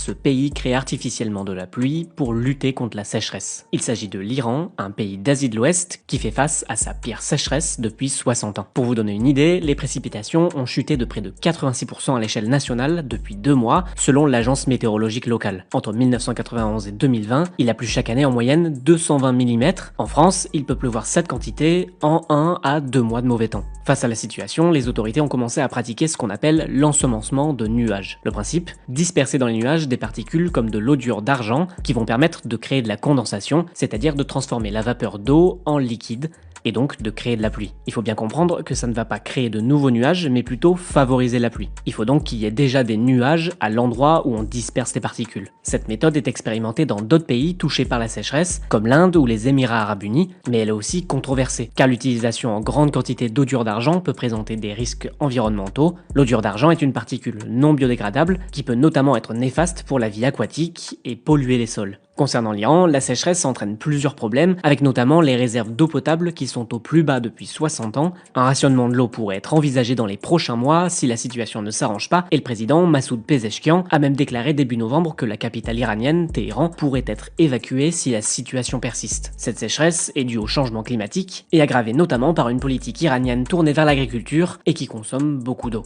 Ce pays crée artificiellement de la pluie pour lutter contre la sécheresse. Il s'agit de l'Iran, un pays d'Asie de l'Ouest qui fait face à sa pire sécheresse depuis 60 ans. Pour vous donner une idée, les précipitations ont chuté de près de 86% à l'échelle nationale depuis 2 mois, selon l'agence météorologique locale. Entre 1991 et 2020, il a plu chaque année en moyenne 220 mm. En France, il peut pleuvoir cette quantité en 1 à 2 mois de mauvais temps. Face à la situation, les autorités ont commencé à pratiquer ce qu'on appelle l'ensemencement de nuages. Le principe, disperser dans les nuages des particules comme de l'odure d'argent qui vont permettre de créer de la condensation, c'est-à-dire de transformer la vapeur d'eau en liquide et donc de créer de la pluie. Il faut bien comprendre que ça ne va pas créer de nouveaux nuages, mais plutôt favoriser la pluie. Il faut donc qu'il y ait déjà des nuages à l'endroit où on disperse les particules. Cette méthode est expérimentée dans d'autres pays touchés par la sécheresse, comme l'Inde ou les Émirats arabes unis, mais elle est aussi controversée, car l'utilisation en grande quantité d'odure d'argent peut présenter des risques environnementaux. L'odure d'argent est une particule non biodégradable qui peut notamment être néfaste pour la vie aquatique et polluer les sols. Concernant l'Iran, la sécheresse entraîne plusieurs problèmes, avec notamment les réserves d'eau potable qui sont au plus bas depuis 60 ans. Un rationnement de l'eau pourrait être envisagé dans les prochains mois si la situation ne s'arrange pas, et le président Massoud Pezeshkian a même déclaré début novembre que la capitale iranienne, Téhéran, pourrait être évacuée si la situation persiste. Cette sécheresse est due au changement climatique et aggravée notamment par une politique iranienne tournée vers l'agriculture et qui consomme beaucoup d'eau.